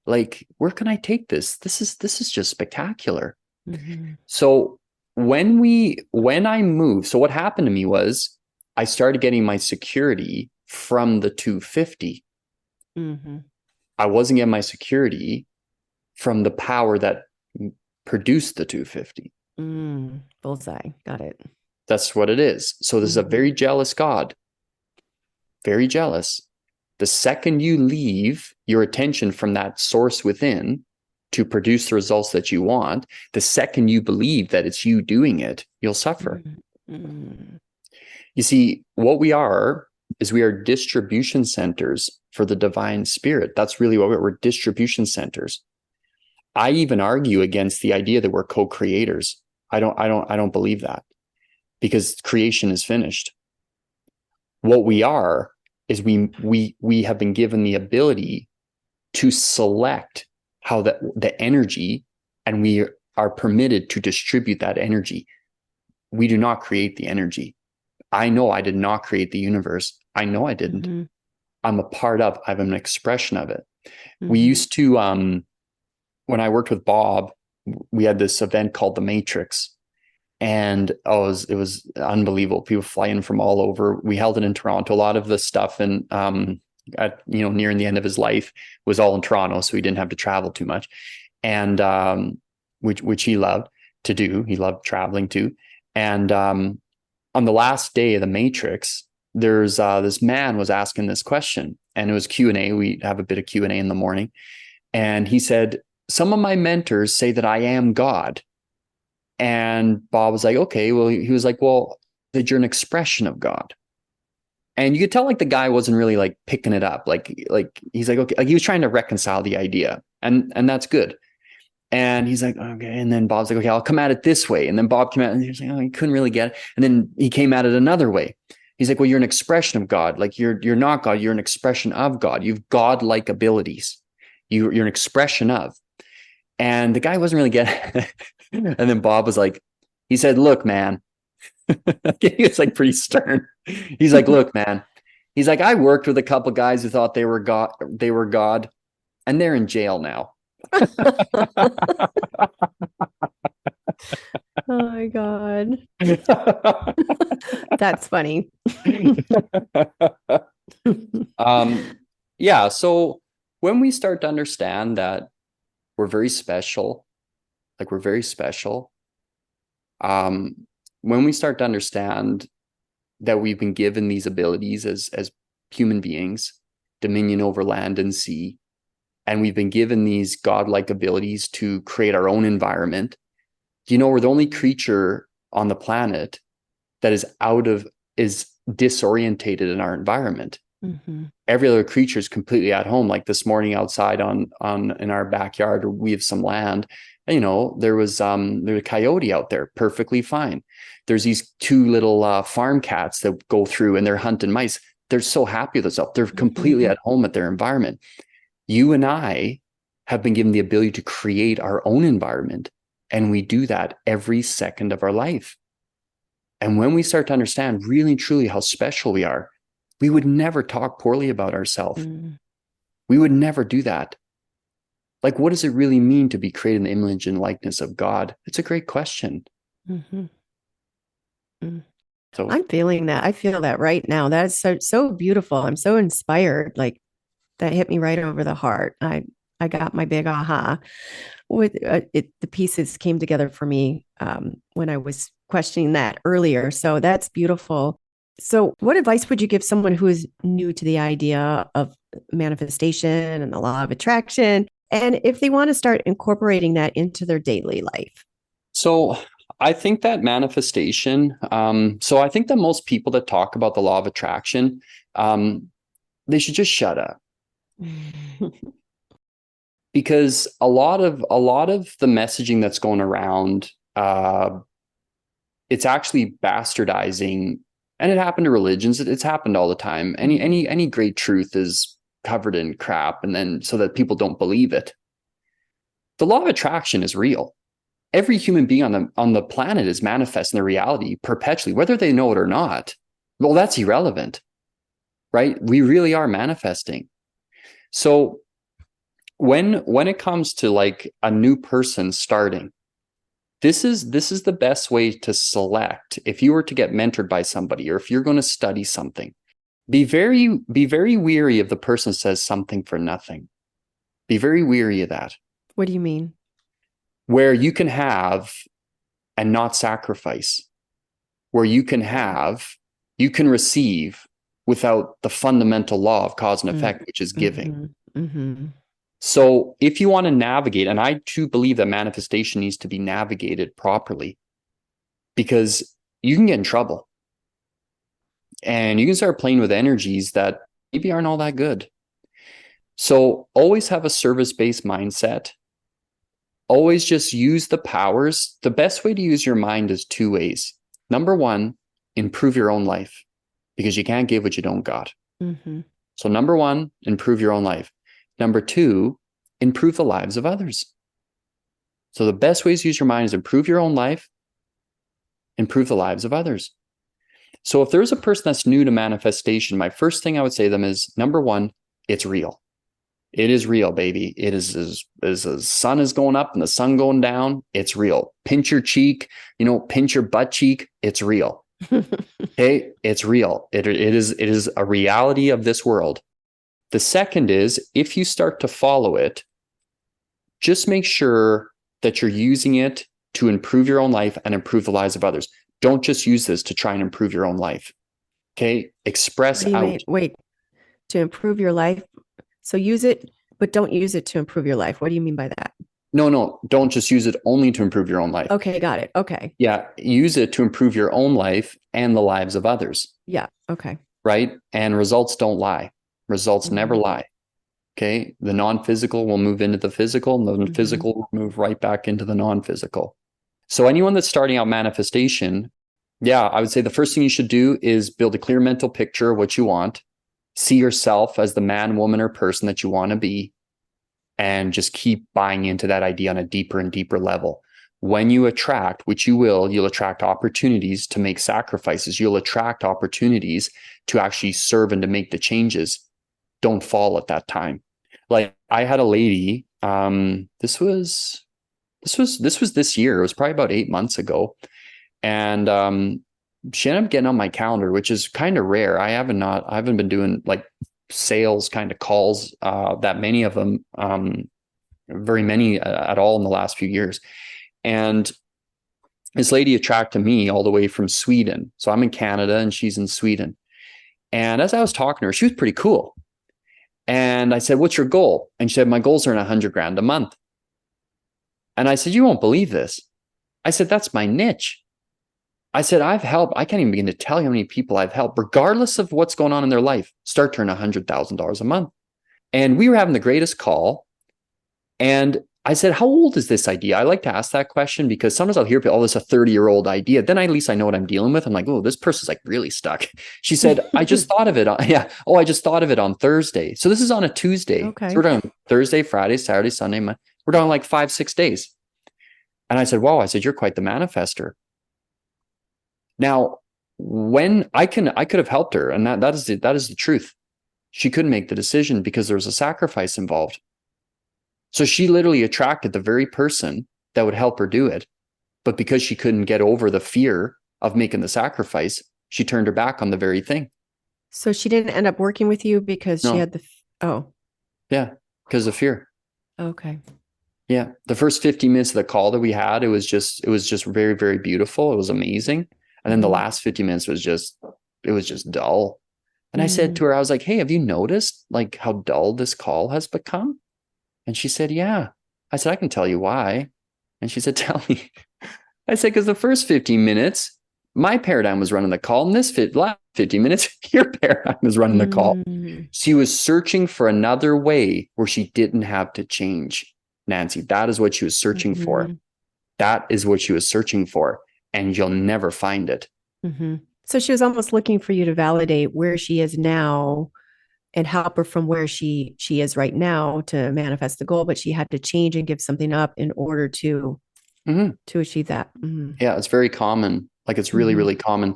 Like, where can I take this? This is just spectacular. So when I moved, so what happened to me was I started getting my security from the 250. I wasn't getting my security from the power that produced the 250.
Bullseye. Got it.
That's what it is. So this is a very jealous God. Very jealous. The second you leave your attention from that source within to produce the results that you want, the second you believe that it's you doing it, you'll suffer. You see, what we are is we are distribution centers for the divine spirit. That's really what we're distribution centers. I even argue against the idea that we're co-creators. I don't believe that, because creation is finished. What we are is we have been given the ability to select how the energy, and we are permitted to distribute that energy. We do not create the energy. I know I did not create the universe. I know I didn't. I'm a part of, I'm an expression of it. We used to, when I worked with Bob, we had this event called The Matrix. And it was unbelievable. People fly in from all over. We held it in Toronto. A lot of the stuff and nearing the end of his life was all in Toronto, so he didn't have to travel too much. And which he loved to do. He loved traveling too. And on the last day of The Matrix, there's this man was asking this question, and it was Q&A. We have a bit of Q&A in the morning. And he said, some of my mentors say that I am God. And Bob was like, okay, well, he was like, well, that you're an expression of God. And you could tell like the guy wasn't really like picking it up. Like he's like, okay, like he was trying to reconcile the idea, and that's good. And he's like, okay. And then Bob's like, okay, I'll come at it this way. And then Bob came at it and he's like, oh, he couldn't really get it. And then he came at it another way. He's like, well, you're an expression of God. Like you're not God. You're an expression of God. You've God-like abilities. You're an expression of. And the guy wasn't really getting it. And then Bob was like, he said, look, man. He was like pretty stern. He's like, look, man. He's like, I worked with a couple of guys who thought they were God, and they're in jail now.
Oh my God. That's funny.
Yeah. So when we start to understand that we're very special, when we start to understand that we've been given these abilities as human beings, dominion over land and sea, and we've been given these godlike abilities to create our own environment. We're the only creature on the planet that is disorientated in our environment. Every other creature is completely at home. Like this morning outside in our backyard, we have some land. there's a coyote out there, perfectly fine. There's these two little farm cats that go through and they're hunting mice. They're so happy with themselves. They're completely at home at their environment. You and I have been given the ability to create our own environment, and we do that every second of our life. And when we start to understand really truly how special we are, we would never talk poorly about ourselves. We would never do that. Like, what does it really mean to be created in the image and likeness of God? It's a great question. So
I'm feeling that. I feel that right now. That is so beautiful. I'm so inspired. Like, that hit me right over the heart. I got my big aha. With the pieces came together for me when I was questioning that earlier. So that's beautiful. So what advice would you give someone who is new to the idea of manifestation and the law of attraction? And if they want to start incorporating that into their daily life?
So I think that manifestation, so I think that most people that talk about the law of attraction, they should just shut up. Because a lot of the messaging that's going around, it's actually bastardizing, and it happened to religions. It's happened all the time. Any great truth is covered in crap, and then so that people don't believe it. The law of attraction is real. Every human being on the planet is manifesting their reality perpetually, whether they know it or not. Well, that's irrelevant, right? We really are manifesting. So when it comes to like a new person starting, this is the best way to select. If you were to get mentored by somebody, or if you're going to study something, be very weary of the person who says something for nothing. Be very weary of that.
What do you mean?
Where you can have and not sacrifice, where you can receive without the fundamental law of cause and effect, which is giving. So if you want to navigate, and I too believe that manifestation needs to be navigated properly, because you can get in trouble and you can start playing with energies that maybe aren't all that good. So always have a service-based mindset. Always just use the powers. The best way to use your mind is two ways. Number one, improve your own life, because you can't give what you don't got. So number one, improve your own life. Number two, improve the lives of others. So the best ways to use your mind is improve your own life, improve the lives of others. So if there's a person that's new to manifestation, my first thing I would say to them is, number one, it's real. It is real, baby. It is as the sun is going up and the sun going down. It's real. Pinch your cheek, pinch your butt cheek. It's real. Okay. It's real. It is a reality of this world. The second is, if you start to follow it, just make sure that you're using it to improve your own life and improve the lives of others. Don't just use this to try and improve your own life. Okay. Express out.
Wait, to improve your life. So use it, but don't use it to improve your life. What do you mean by that?
No, don't just use it only to improve your own life.
Okay, got it. Okay.
Yeah, use it to improve your own life and the lives of others.
Yeah, okay.
Right? And results don't lie. Results never lie. Okay? The non-physical will move into the physical, and the physical will move right back into the non-physical. So anyone that's starting out manifestation, I would say the first thing you should do is build a clear mental picture of what you want. See yourself as the man, woman, or person that you want to be, and just keep buying into that idea on a deeper and deeper level. When you attract, which you will, you'll attract opportunities to make sacrifices. You'll attract opportunities to actually serve and to make the changes. Don't fall at that time. Like, I had a lady, this was this year. It was probably about 8 months ago. And she ended up getting on my calendar, which is kind of rare. I haven't been doing like sales kind of calls, that many of them, very many at all in the last few years. And this lady attracted me all the way from Sweden. So I'm in Canada and she's in Sweden. And as I was talking to her, she was pretty cool. And I said, "What's your goal?" And she said, "My goals are $100,000 a month." And I said, "You won't believe this." I said, "That's my niche." I said, "I've helped. I can't even begin to tell you how many people I've helped, regardless of what's going on in their life, start to earn $100,000 a month." And we were having the greatest call. And I said, how old is this idea? I like to ask that question because sometimes I'll hear, oh, this is a 30-year-old idea. Then at least I know what I'm dealing with. I'm like, oh, this person's like really stuck. She said, I just thought of it. Yeah. Oh, I just thought of it on Thursday. So this is on a Tuesday.
Okay.
So we're doing Thursday, Friday, Saturday, Sunday. We're doing like 5-6 days. And I said, wow, I said, you're quite the manifester. Now, when I could have helped her, and that is the truth. She couldn't make the decision because there was a sacrifice involved. So she literally attracted the very person that would help her do it. But because she couldn't get over the fear of making the sacrifice, she turned her back on the very thing.
So she didn't end up working with you because she had
yeah, because of fear.
Okay.
Yeah. The first 50 minutes of the call that we had, it was just very, very beautiful. It was amazing. And then the last 50 minutes was just dull. And I said to her, I was like, hey, have you noticed like how dull this call has become? And she said, yeah. I said, I can tell you why. And she said, tell me. I said, because the first 15 minutes, my paradigm was running the call. And this last 15 minutes, your paradigm was running the call. She was searching for another way where she didn't have to change, Nancy. That is what she was searching for. That is what she was searching for. And you'll never find it.
So she was almost looking for you to validate where she is now and help her from where she is right now to manifest the goal, but she had to change and give something up in order to achieve that.
Yeah, it's very common. Like it's really, really common.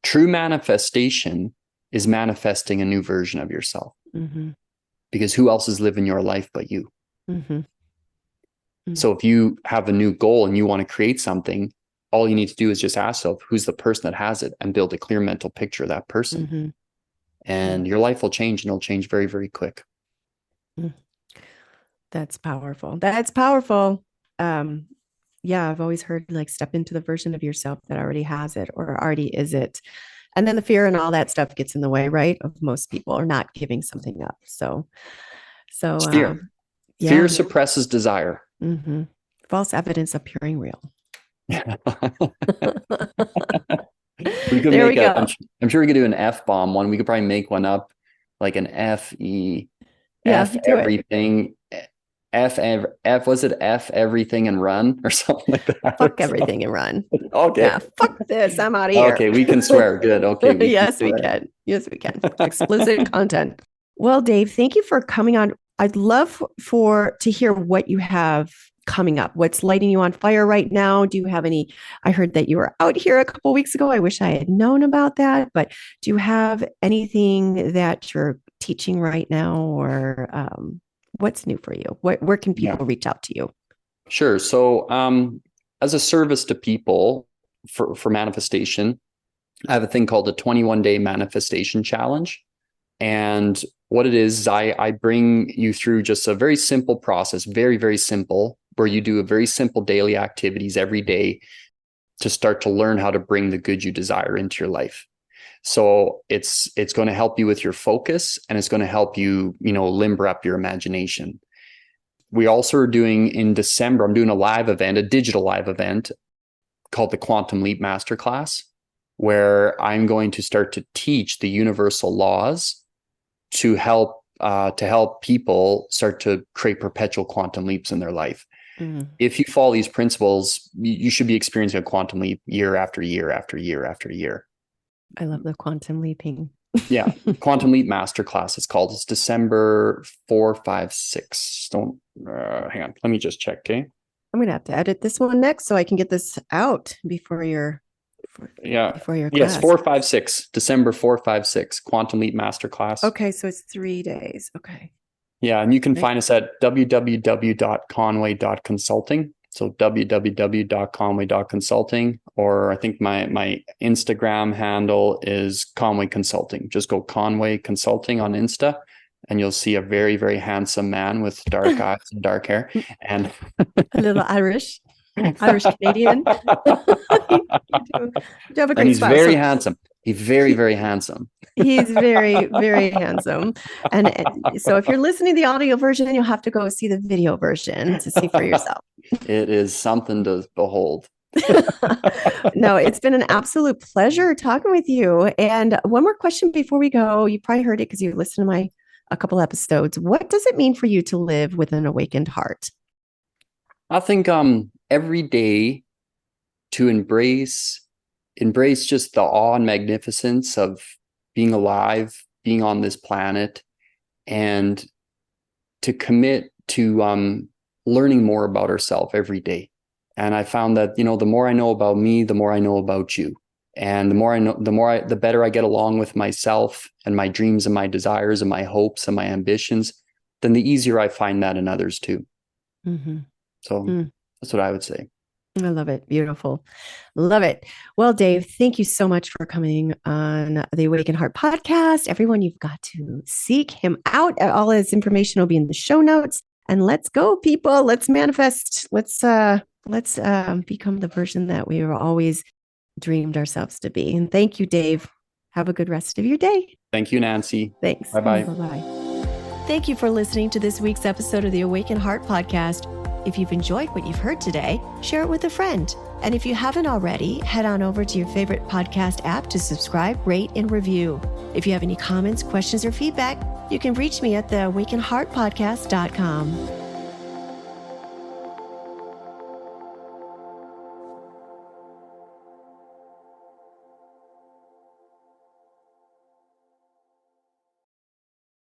True manifestation is manifesting a new version of yourself. Because who else is living your life but you? So if you have a new goal and you want to create something, all you need to do is just ask yourself, who's the person that has it, and build a clear mental picture of that person. And your life will change, and it'll change very, very quick.
That's powerful. That's powerful. Yeah, I've always heard like step into the version of yourself that already has it or already is it. And then the fear and all that stuff gets in the way, right? Of most people are not giving something up. So
Fear. Fear suppresses desire.
False evidence appearing real.
We could make I'm sure we could do an F-bomb one. We could probably make one up like an F-E. F everything. F was it F everything and run or something like that?
Fuck everything and run.
Okay.
Yeah, fuck this. I'm out of here.
Okay, we can swear. Good. Okay.
Yes, we can. Yes, we can. Explicit content. Well, Dave, thank you for coming on. I'd love to hear what you have coming up. What's lighting you on fire right now? Do you have any? I heard that you were out here a couple of weeks ago. I wish I had known about that. But do you have anything that you're teaching right now, or what's new for you? Where can people reach out to you?
Sure. So, as a service to people for manifestation, I have a thing called the 21-day manifestation challenge. And what it is I bring you through just a very simple process, very, very simple, where you do a very simple daily activities every day to start to learn how to bring the good you desire into your life. So it's going to help you with your focus, and it's going to help you, limber up your imagination. We also are doing in December, I'm doing a digital live event called the Quantum Leap Masterclass, where I'm going to start to teach the universal laws to help people start to create perpetual quantum leaps in their life. If you follow these principles, you should be experiencing a quantum leap year after year after year after year.
I love the quantum leaping.
Yeah. Quantum Leap Masterclass, it's called. It's December 4, 5, 6. Don't hang on. Let me just check. Okay.
I'm going to have to edit this one next so I can get this out before your class.
Yes, 4, 5, 6. December 4, 5, 6. Quantum Leap Masterclass.
Okay. So it's 3 days. Okay.
Yeah. And you can find us at www.conway.consulting. So www.conway.consulting, or I think my Instagram handle is Conway Consulting. Just go Conway Consulting on Insta, and you'll see a very, very handsome man with dark eyes and dark hair, and
a little Irish Canadian. You have a great
and he's
spot.
very handsome. He's very, very handsome.
He's very, very handsome. And so if you're listening to the audio version, you'll have to go see the video version to see for yourself.
It is something to behold.
No, it's been an absolute pleasure talking with you. And one more question before we go. You probably heard it because you listened to my a couple episodes. What does it mean for you to live with an awakened heart?
I think every day to embrace just the awe and magnificence of being alive, being on this planet, and to commit to learning more about ourselves every day. And I found that, the more I know about me, the more I know about you. And the more I know, the better I get along with myself and my dreams and my desires and my hopes and my ambitions, then the easier I find that in others too. Mm-hmm. So that's what I would say.
I love it. Beautiful. Love it. Well, Dave, thank you so much for coming on the Awakened Heart podcast. Everyone, you've got to seek him out. All his information will be in the show notes. And let's go, people. Let's manifest. Let's become the version that we were always dreamed ourselves to be. And thank you, Dave. Have a good rest of your day.
Thank you, Nancy.
Thanks.
Bye-bye.
Bye-bye. Thank you for listening to this week's episode of the Awakened Heart podcast. If you've enjoyed what you've heard today, share it with a friend. And if you haven't already, head on over to your favorite podcast app to subscribe, rate, and review. If you have any comments, questions, or feedback, you can reach me at theawakenedheartpodcast.com.